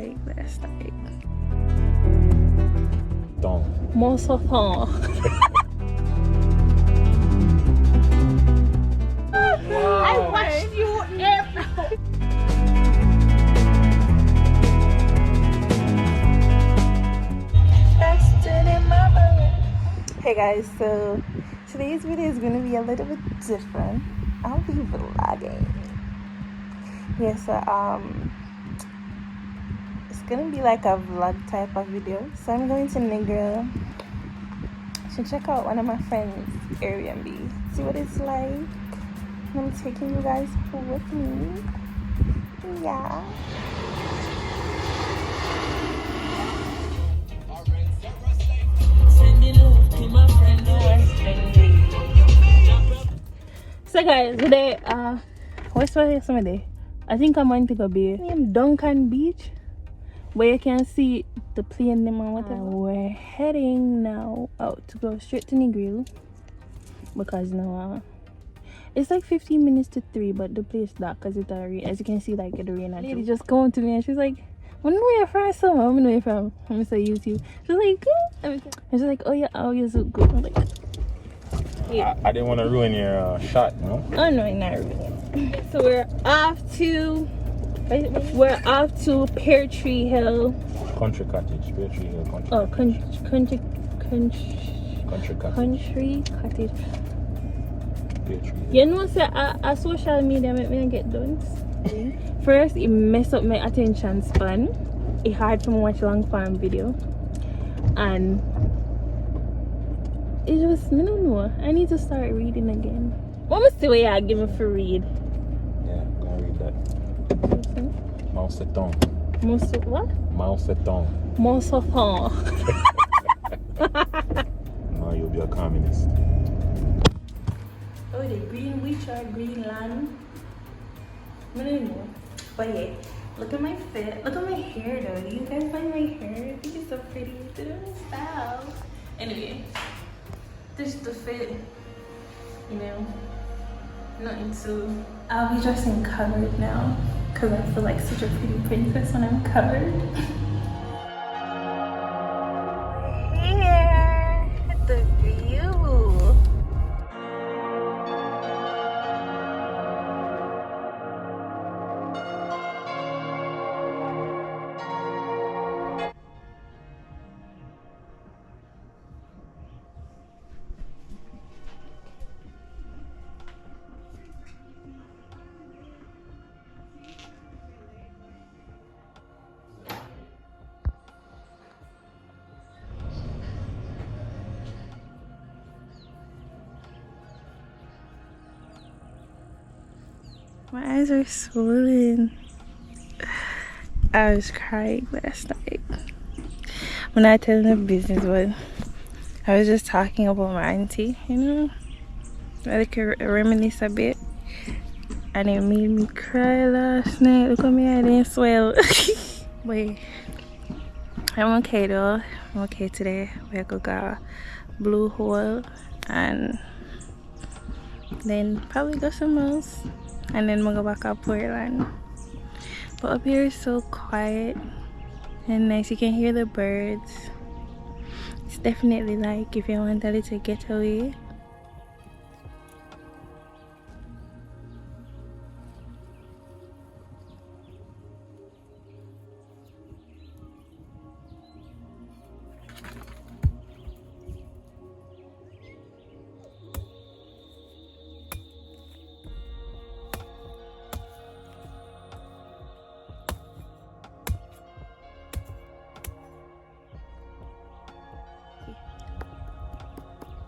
cry last night. Don't. Most of all. I watched you every. Hey guys, so today's video is gonna be a little bit different. I'll be vlogging. Yeah, so it's gonna be like a vlog type of video. So I'm going to Negril to check out one of my friends' Airbnb, see what it's like. And I'm taking you guys with me. Yeah. So guys, today what's my day? I think I'm going to go be Duncan Beach, where you can see the plane name and whatever. We're heading now out to go straight to Negril because now it's like 15 minutes to 3, but the place dark because it's rain. As you can see, like the rain. Lady just come to me and she's like, "When are you from? Somewhere? When are you from?" I'm say YouTube. She's like, and she's like, "Oh yeah, oh you're so good." I'm like, yeah. I didn't want to ruin your shot, you know? Oh no, not really. So we're off to Pear Hill. Country cottage, Pear Hill country. Oh, country Country cottage. Country cottage. Pear Hill. You know, say a social media make me get done. First, it messed up my attention span. It hard for me watch long form video, and it just, I don't know. I need to start reading again. What was the way I give me for read? Yeah, go and read that. Mao Zedong. Most of what? Mao Zedong. Most of all. No, you'll be a communist. Oh, the Greenwich or Greenland? I don't know. But yeah, look at my fit. Look at my hair though. Do you guys like my hair? I think it's so pretty. It's a little style. Anyway, this is the fit. You know, nothing too. I'll be dressing covered now because I feel like such a pretty princess when I'm covered. Here, the view. My eyes are swollen. I was crying last night when I told the business, but I was just talking about my auntie, you know. I could reminisce a bit, and it made me cry last night. Look at me, I didn't swell. Wait, I'm okay though. I'm okay today. We go got Blue Hole and then probably go somewhere else. And then we'll go back up Portland. But up here is so quiet and nice. You can hear the birds. It's definitely like if you want a little getaway.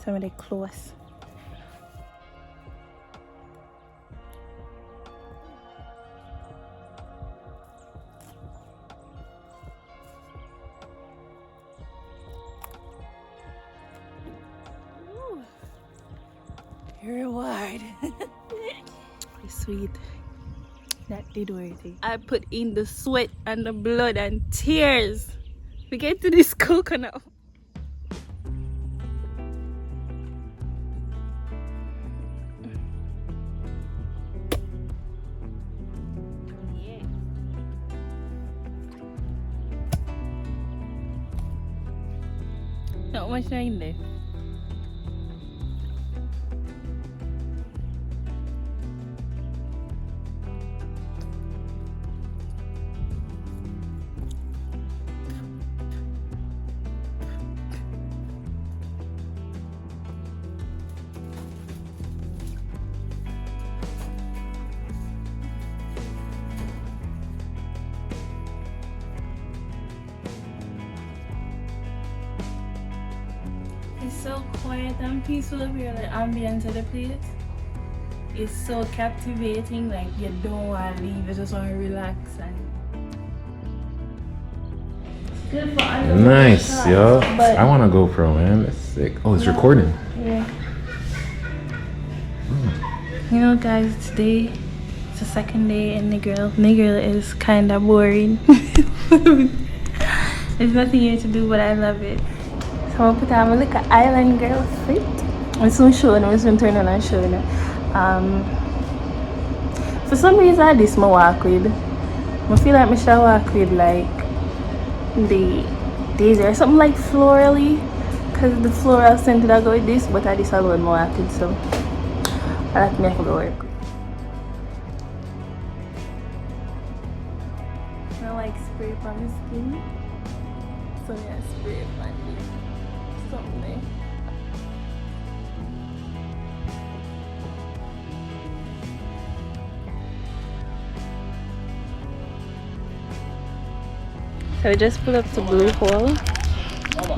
Some of the clothes. Ooh. Your reward. It's sweet. That did worth it. I put in the sweat and the blood and tears to get to this coconut. How much are in there? It's so quiet and peaceful up here, the ambience of the place. It's so captivating, like you don't want to leave, you just want to relax. And good for underwater Nice, shots, yo. but I want a GoPro, man. That's sick. Oh, it's recording. yeah. You know, guys, today it's the second day in Negril. Negril is kind of boring. There's nothing here to do, but I love it. So I'm gonna put on my little island girl fit. I'm soon showing them, I'm soon turning on and showing them. For some reason, this I walk with. I feel like I should walk with like the daisy or something like florally, because the floral scented I go with this, but I just alone I walk with, so I like me to go work. I like spray it on my skin, so yeah, spray it on me. Something there. So we just pulled up to Blue Hole,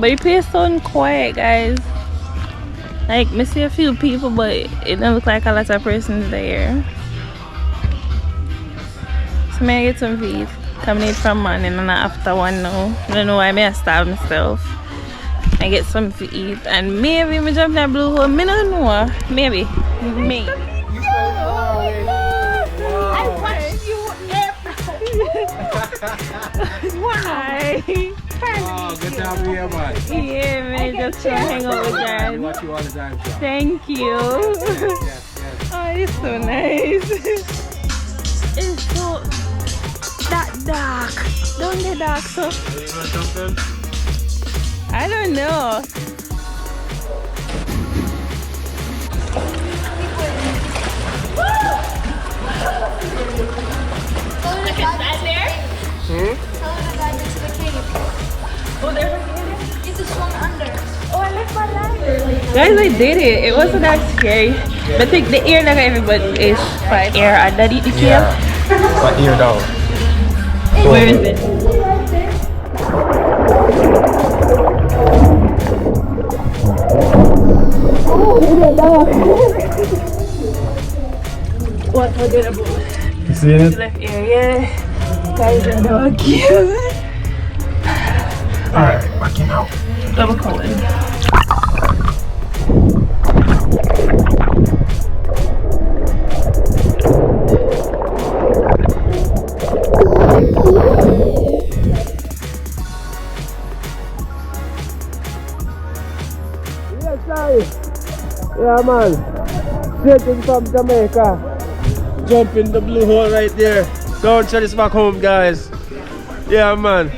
but the place is so quiet, guys. Like, I see a few people, but it don't look like a lot of persons there. So I get some feet coming in from morning and after one now. I don't know why I starve myself. I get something to eat and maybe I jump in Blue Hole. I don't know. Maybe. Me. I watch you Why? Oh, good to have you here, man. Yeah, man, just trying to hang out with I guys. watch you all the time, sir. Thank you. Yes, yes. Oh, it's so nice. It's so that dark. Don't get dark, so. I don't know. Oh, there's a cave. It's a swung under. Oh, I left my lighter. Guys, I did it. It wasn't that scary. But I think the ear that everybody is fine. Ear underneath the cave. My ear down. Where is it? What did I do? You see it? Left ear, yeah. Guys, are so cute. Alright, backing out. Double colon. Yes, guys. Yeah, man. Straight in from Jamaica. Jump in the Blue Hole right there. Don't shut this back home, guys. Yeah, man.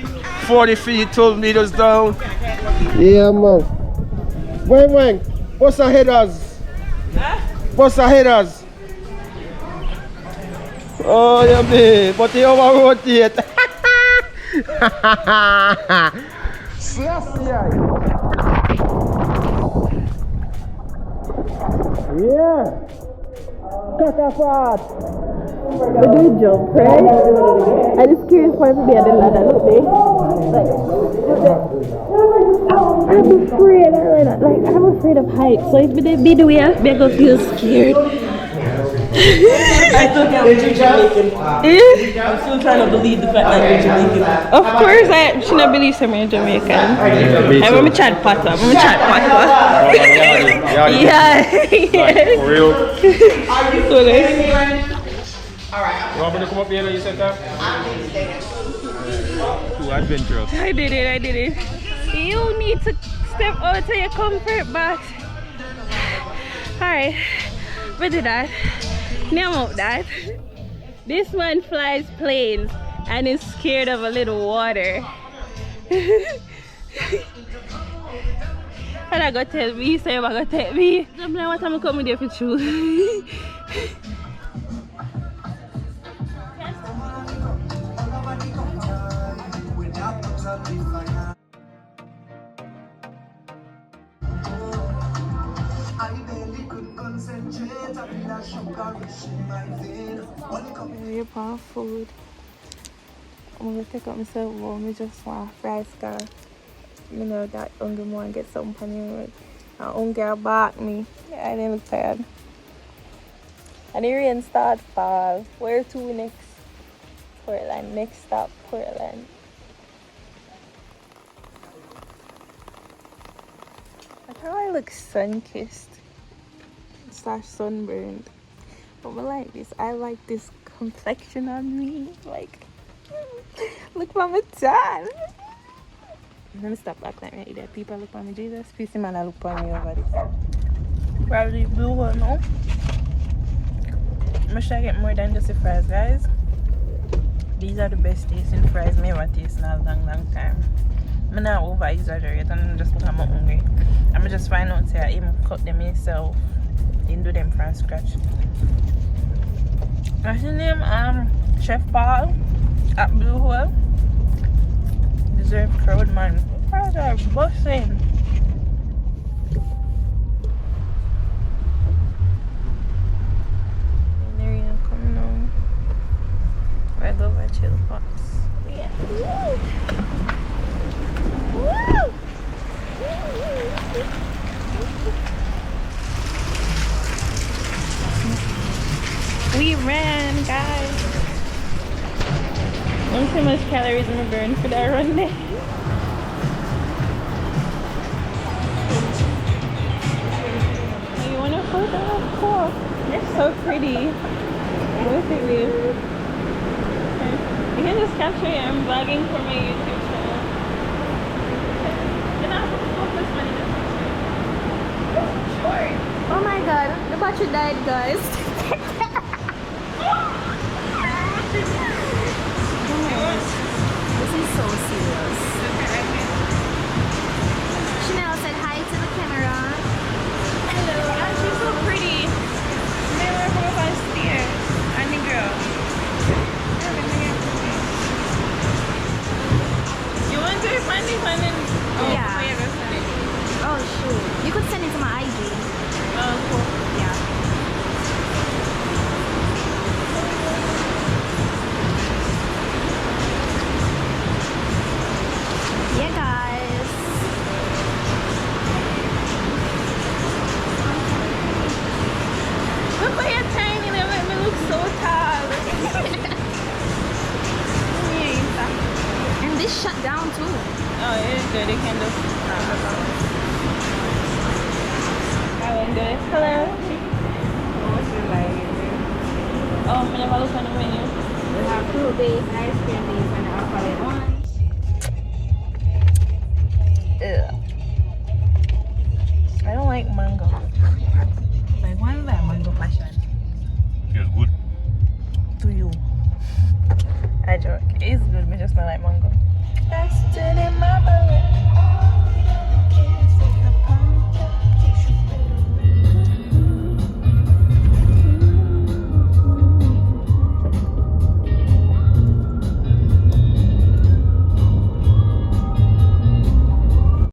40 feet, 12 meters down. Yeah, man. Wang, what's the headers? Huh? What's the headers? Oh, yeah, man. But they over rotate. Yeah. Kakafat. We do jump, right? I just curious why to be at the ladder, look there. Like, I'm afraid, I'm afraid of heights. So if they be the way I go feel scared. I still can't believe you're Jamaican. I'm still trying to believe the fact that you're Jamaican. Of course, I should not believe I'm Jamaican. I'm a Chad Potter. I'm a Chad Potter. Yeah. For real? So nice. You want me to come up here and you said that? Too adventurous. I did it. You need to step out of your comfort box. Alright, we did that. Now out that. This man flies planes and is scared of a little water. And I got to tell me, say I got to tell me. I'm like, what am I coming there for true? Very poor food. I'm gonna take up myself home. I just want fries, car. You know that hungry one get something for me. And hungry back me. Yeah, I didn't look tired. And the rain start fall. Where to next? Portland. Next stop, Portland. Like how I look sun-kissed / sunburned. But I like this. I like this complexion on me. Like, look for my tan. Let me stop acting like me. People look for me. Jesus, PC man, I look for me over this. Probably blue one, no? I'm sure I get more than just the fries, guys. These are the best tasting fries I ever tasted in a long time. I'm not over exaggerate and just because I'm hungry. I'm just find out say I even cut them myself. Didn't do them from scratch. What's his name? Chef Paul at Blue Hole. Deserve crowd, man. Fries are busting. And there you coming on. I go over chill pots. Yeah. Woo! Woo! We ran, guys. Look how much calories I'm burn for that run there. You want a photo? Of course. They're so pretty. Look at this. You can just capture it. I'm vlogging for my YouTube channel. Then I'll focus on it. Short. Oh my god, the battery died, guys. This is so serious. Chanel said hi to the camera. Hello. Oh, she's so pretty. They were both on stairs. And the girl. You want to find it and then Yeah. Oh shoot. You could send it to my IG. Oh, cool. Yeah. Yeah, guys. Look at your tiny, they make me look so tall. And this shut down too. Oh, it is good. It can do. I went good. Hello. What's your like? Oh, I'm gonna look on the menu. We have fruit based, ice cream based, and alcoholic one. Ugh. I don't like mango. Like, why is that mango passion? Feels good. To you. I joke. It's good, but just not like mango. Faster than my bullet.